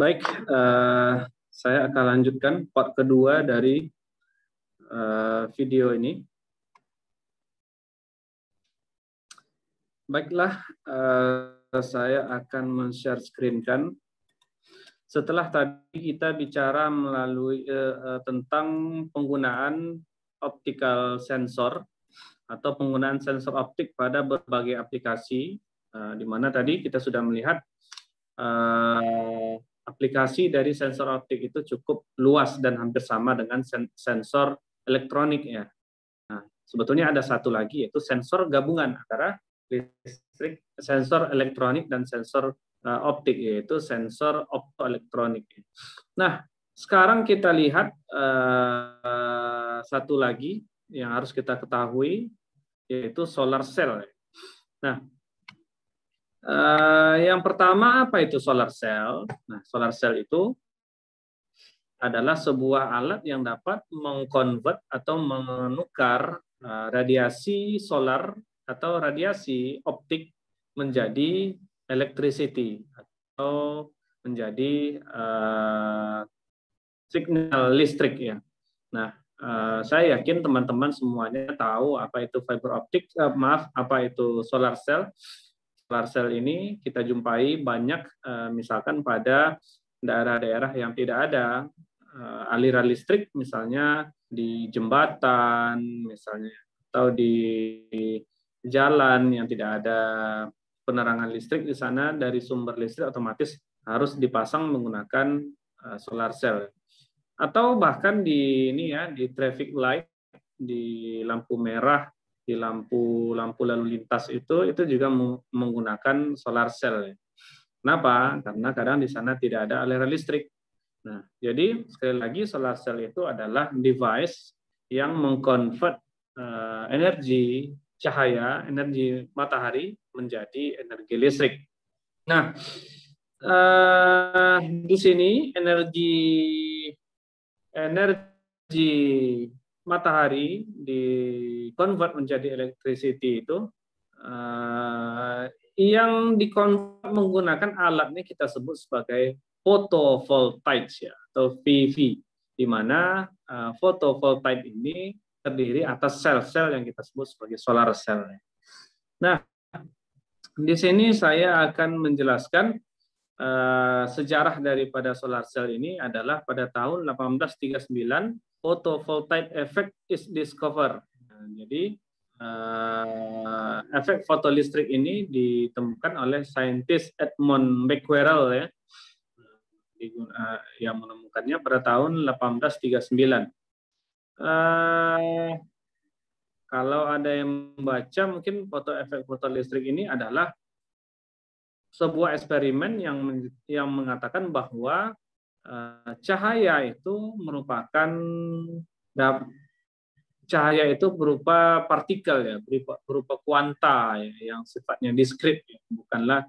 Baik, saya akan lanjutkan part kedua dari video ini. Baiklah, saya akan men-share screen kan. Setelah tadi kita bicara melalui tentang penggunaan optical sensor atau penggunaan sensor optik pada berbagai aplikasi, di mana tadi kita sudah melihat aplikasi dari sensor optik itu cukup luas dan hampir sama dengan sensor elektronik ya. Nah, sebetulnya ada satu lagi yaitu sensor gabungan antara listrik, sensor elektronik dan sensor optik, yaitu sensor optoelektronik. Nah, sekarang kita lihat satu lagi yang harus kita ketahui yaitu solar cell. Nah, yang pertama apa itu solar cell? Nah, solar cell itu adalah sebuah alat yang dapat mengkonvert atau menukar radiasi solar atau radiasi optik menjadi electricity atau menjadi signal listrik ya. Nah, saya yakin teman-teman semuanya tahu apa itu fiber optik, apa itu solar cell. Solar cell ini kita jumpai banyak misalkan pada daerah-daerah yang tidak ada aliran listrik, misalnya di jembatan, misalnya, atau di jalan yang tidak ada penerangan listrik di sana, dari sumber listrik otomatis harus dipasang menggunakan solar cell. Atau bahkan di ini ya, di traffic light, di lampu merah, di lampu lalu lintas itu juga menggunakan solar cell. Kenapa? Karena kadang di sana tidak ada aliran listrik. Nah, jadi sekali lagi solar cell itu adalah device yang mengkonvert energi cahaya, energi matahari menjadi energi listrik. Nah, di sini energi matahari di-convert menjadi electricity itu yang di-convert menggunakan alat ini kita sebut sebagai photovoltaic ya, atau PV, di mana photovoltaic ini terdiri atas sel-sel yang kita sebut sebagai solar cell. Nah, di sini saya akan menjelaskan sejarah daripada solar cell ini adalah pada tahun 1839 photovoltaic effect is discovered. Nah, jadi efek fotolistrik ini ditemukan oleh saintis Edmund Becquerel ya, yang menemukannya pada tahun 1839. Kalau ada yang membaca, mungkin efek fotolistrik ini adalah sebuah eksperimen yang mengatakan bahwa cahaya itu berupa partikel ya, berupa kuanta ya, yang sifatnya diskrit ya, bukanlah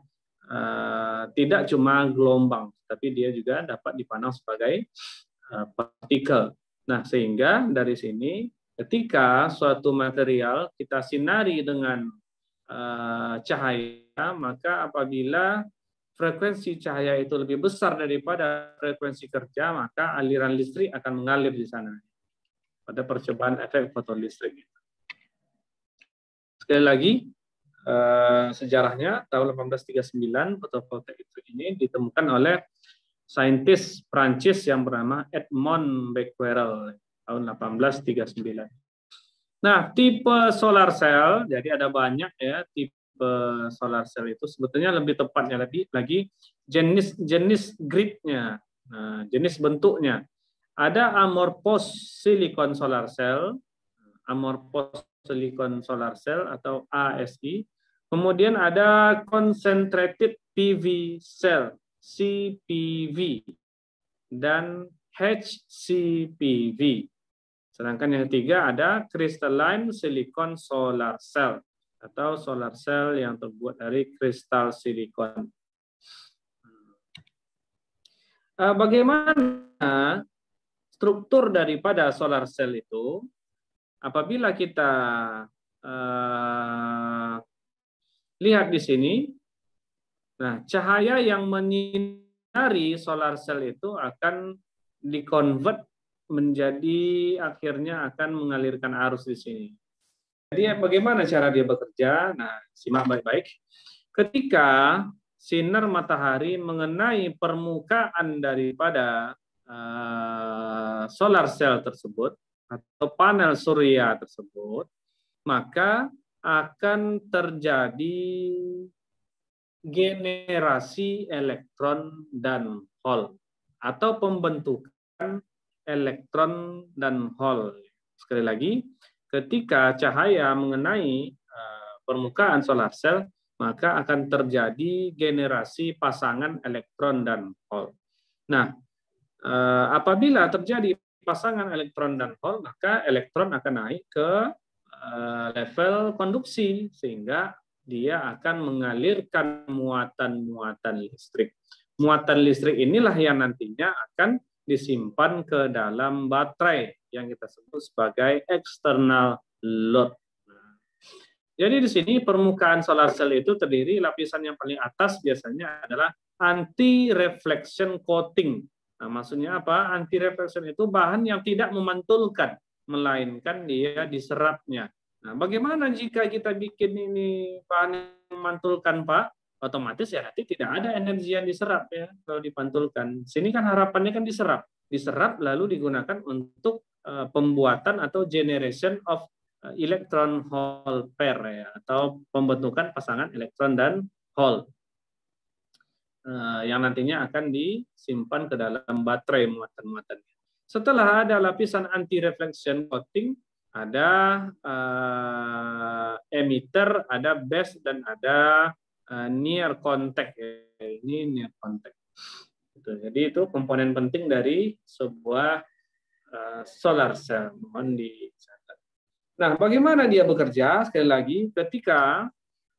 tidak cuma gelombang, tapi dia juga dapat dipandang sebagai partikel. Nah, sehingga dari sini ketika suatu material kita sinari dengan cahaya, maka apabila frekuensi cahaya itu lebih besar daripada frekuensi kerja, maka aliran listrik akan mengalir di sana pada percobaan efek fotolistrik. Sekali lagi, sejarahnya tahun 1839 fotovoltaik ini ditemukan oleh saintis Prancis yang bernama Edmond Becquerel tahun 1839. Nah, tipe solar cell, jadi ada banyak ya tipe solar cell itu. Sebetulnya lebih tepatnya lagi jenis gridnya, nah, jenis bentuknya. Ada amorphous silicon solar cell, atau ASI. Kemudian ada concentrated PV cell, CPV, dan HCPV. Sedangkan yang ketiga ada crystalline silicon solar cell atau solar cell yang terbuat dari kristal silikon. Bagaimana struktur daripada solar cell itu? Apabila kita lihat di sini, nah cahaya yang menyinari dari solar cell itu akan dikonvert menjadi akhirnya akan mengalirkan arus di sini. Jadi bagaimana cara dia bekerja? Nah, simak baik-baik. Ketika sinar matahari mengenai permukaan daripada solar cell tersebut atau panel surya tersebut, maka akan terjadi generasi elektron dan hole atau pembentukan elektron dan hole. Sekali lagi, ketika cahaya mengenai permukaan solar cell, maka akan terjadi generasi pasangan elektron dan hole. Nah, apabila terjadi pasangan elektron dan hole, maka elektron akan naik ke level konduksi, sehingga dia akan mengalirkan muatan-muatan listrik. Muatan listrik inilah yang nantinya akan disimpan ke dalam baterai yang kita sebut sebagai external load. Jadi di sini permukaan solar cell itu terdiri, lapisan yang paling atas biasanya adalah anti-reflection coating. Nah, maksudnya apa? Anti-reflection itu bahan yang tidak memantulkan, melainkan dia diserapnya. Nah, bagaimana jika kita bikin ini bahan yang memantulkan, Pak? Otomatis ya nanti tidak ada energi yang diserap ya kalau dipantulkan. Sini kan harapannya kan diserap lalu digunakan untuk pembuatan atau generation of electron hole pair ya, atau pembentukan pasangan elektron dan hole yang nantinya akan disimpan ke dalam baterai muatan-muatannya. Setelah ada lapisan anti-reflection coating, ada emitter, ada base, dan ada near contact. Ini near contact. Jadi itu komponen penting dari sebuah solar cell. Mohon dicatat. Nah, bagaimana dia bekerja? Sekali lagi, ketika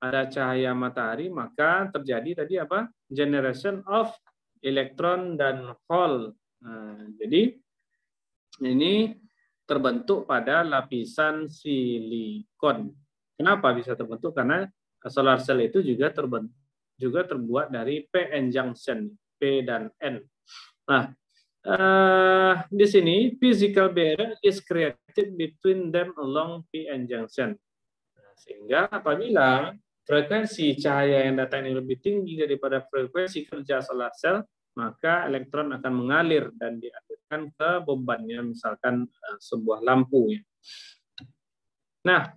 ada cahaya matahari, maka terjadi tadi apa? Generation of elektron dan hole. Nah, jadi ini terbentuk pada lapisan silikon. Kenapa bisa terbentuk? Karena solar cell itu juga terbuat dari PN junction, P dan N. Nah, di sini physical barrier is created between them along PN junction. Sehingga apabila frekuensi cahaya yang datang ini lebih tinggi daripada frekuensi kerja solar cell, maka elektron akan mengalir dan dialirkan ke bebannya, misalkan sebuah lampu. Nah,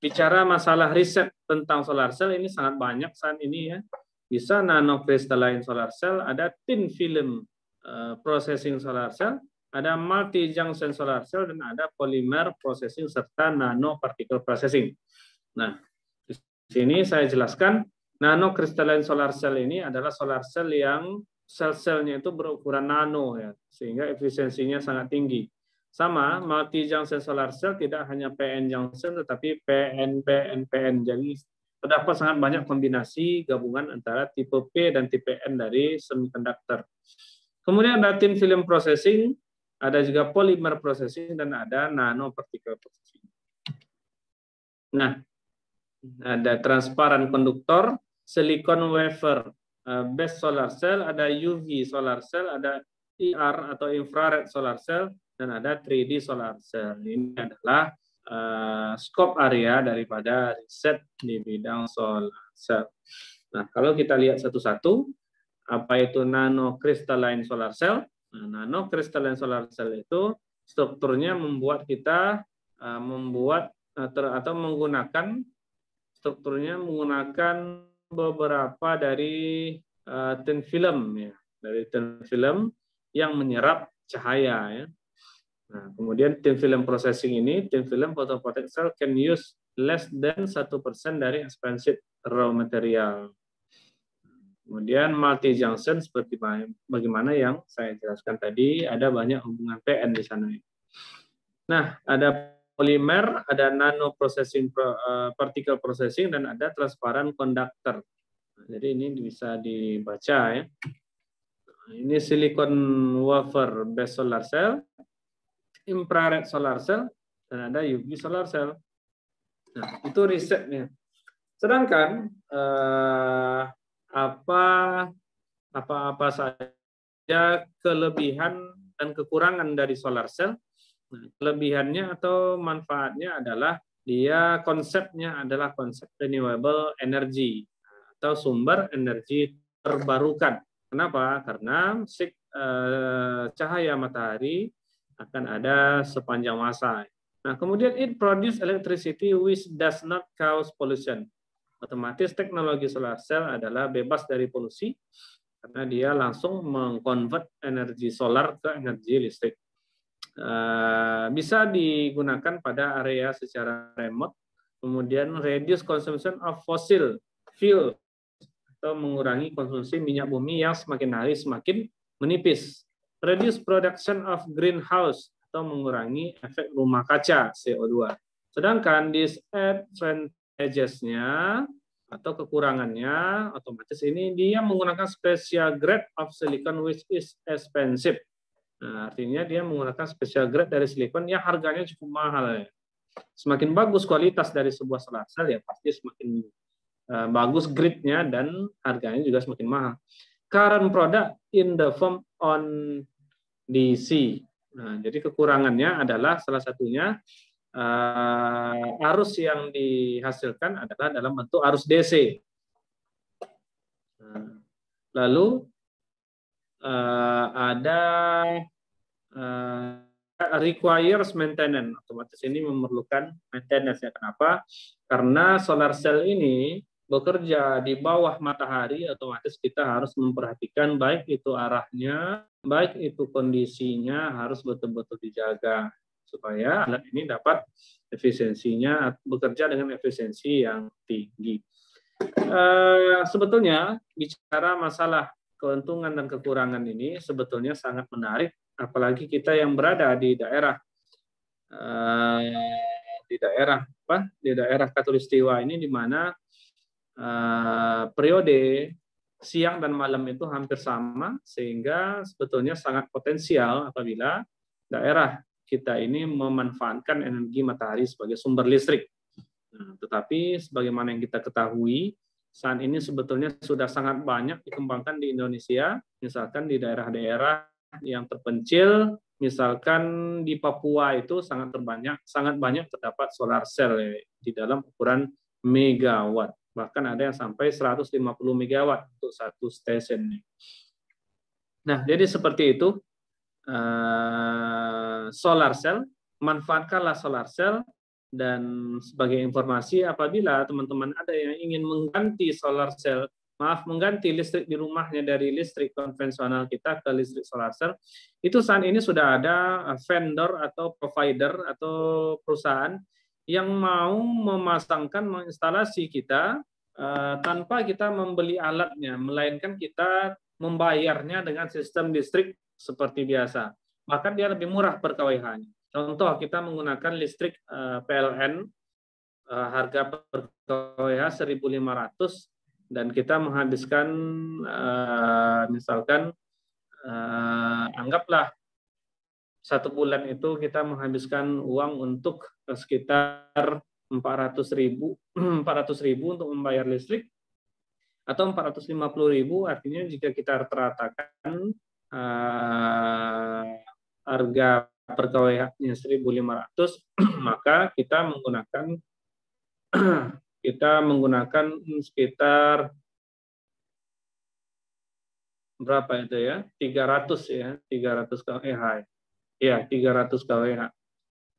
bicara masalah riset tentang solar cell ini sangat banyak saat ini ya. Bisa nanocrystalline solar cell, ada thin film processing solar cell, ada multi junction solar cell, dan ada polymer processing serta nanoparticle processing. Nah, di sini saya jelaskan nanocrystalline solar cell ini adalah solar cell yang sel-selnya itu berukuran nano ya, sehingga efisiensinya sangat tinggi. Sama, multi junction solar cell tidak hanya PN junction tetapi PN, PN, PN. Jadi terdapat sangat banyak kombinasi gabungan antara tipe P dan tipe N dari semiconductor. Kemudian ada thin film processing, ada juga polymer processing, dan ada nanoparticle processing. Nah, ada transparan konduktor, silicon wafer based solar cell, ada UV solar cell, ada IR atau infrared solar cell, dan ada 3D solar cell. Ini adalah scope area daripada riset di bidang solar cell. Nah, kalau kita lihat satu-satu, apa itu nanocrystalline solar cell? Nah, nanocrystalline solar cell itu strukturnya membuat kita menggunakan beberapa dari thin film ya, dari thin film yang menyerap cahaya ya. Nah, kemudian thin film processing ini, thin film photovoltaic cell can use less than 1% dari expensive raw material. Kemudian multi junction seperti bagaimana yang saya jelaskan tadi, ada banyak hubungan PN di sana. Nah, ada polimer, ada nano processing, particle processing, dan ada transparan conductor. Nah, jadi ini bisa dibaca ya. Ini silicon wafer based solar cell, infrared solar cell, dan ada UV solar cell. Nah, itu risetnya. Sedangkan apa saja kelebihan dan kekurangan dari solar cell. Nah, kelebihannya atau manfaatnya adalah dia konsepnya adalah konsep renewable energy atau sumber energi terbarukan. Kenapa? Karena cahaya matahari akan ada sepanjang masa. Nah, kemudian it produce electricity which does not cause pollution. Otomatis teknologi solar cell adalah bebas dari polusi karena dia langsung mengkonvert energi solar ke energi listrik. Bisa digunakan pada area secara remote, kemudian reduce consumption of fossil fuel atau mengurangi konsumsi minyak bumi yang semakin hari semakin menipis, reduce production of greenhouse atau mengurangi efek rumah kaca CO2. Sedangkan disadvantages-nya atau kekurangannya, otomatis ini dia menggunakan special grade of silicon which is expensive. Nah, artinya dia menggunakan special grade dari silikon yang harganya cukup mahal. Semakin bagus kualitas dari sebuah solar cell, ya pasti semakin bagus grade-nya dan harganya juga semakin mahal. Current product in the form on DC. Nah, jadi kekurangannya adalah salah satunya arus yang dihasilkan adalah dalam bentuk arus DC. Nah, lalu ada requires maintenance. Otomatis ini memerlukan maintenance. Ya. Kenapa? Karena solar cell ini bekerja di bawah matahari, otomatis kita harus memperhatikan baik itu arahnya, baik itu kondisinya harus betul-betul dijaga supaya alat ini dapat efisiensinya bekerja dengan efisiensi yang tinggi. Sebetulnya bicara masalah keuntungan dan kekurangan ini sebetulnya sangat menarik, apalagi kita yang berada di daerah Khatulistiwa ini, di mana periode siang dan malam itu hampir sama, sehingga sebetulnya sangat potensial apabila daerah kita ini memanfaatkan energi matahari sebagai sumber listrik. Nah, tetapi sebagaimana yang kita ketahui, saat ini sebetulnya sudah sangat banyak dikembangkan di Indonesia, misalkan di daerah-daerah yang terpencil, misalkan di Papua itu sangat banyak terdapat solar cell di dalam ukuran megawatt. Bahkan ada yang sampai 150 megawatt untuk satu stasiun. Nah, jadi seperti itu solar cell, manfaatkanlah solar cell. Dan sebagai informasi, apabila teman-teman ada yang ingin mengganti solar cell, mengganti listrik di rumahnya dari listrik konvensional kita ke listrik solar cell, itu saat ini sudah ada vendor atau provider atau perusahaan yang mau memasangkan, menginstalasi kita tanpa kita membeli alatnya, melainkan kita membayarnya dengan sistem listrik seperti biasa. Bahkan dia lebih murah per kWh-nya. Contoh, kita menggunakan listrik PLN, harga per kWh 1.500, dan kita menghabiskan, misalkan, anggaplah 1 bulan itu kita menghabiskan uang untuk sekitar 400.000 untuk membayar listrik, atau 450.000, artinya jika kita rata-ratakan harga per kWh-nya 1.500, maka kita menggunakan sekitar berapa itu ya? 300 ya, 300 kWh. Ya, 300 kWh.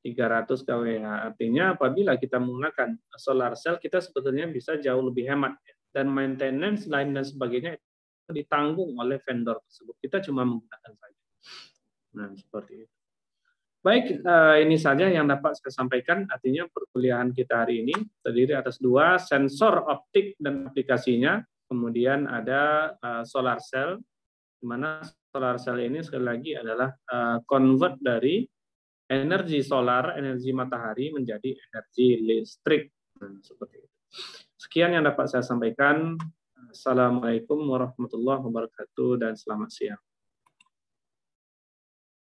300 kWh. Artinya apabila kita menggunakan solar cell, kita sebetulnya bisa jauh lebih hemat ya. Dan maintenance lain dan sebagainya itu ditanggung oleh vendor tersebut. Kita cuma menggunakan saja. Nah, seperti itu. Baik, ini saja yang dapat saya sampaikan. Artinya perkuliahan kita hari ini terdiri atas 2, sensor optik dan aplikasinya. Kemudian ada solar cell, di mana solar cell ini sekali lagi adalah convert dari energi solar, energi matahari menjadi energi listrik. Nah, seperti itu. Sekian yang dapat saya sampaikan. Assalamualaikum warahmatullahi wabarakatuh dan selamat siang.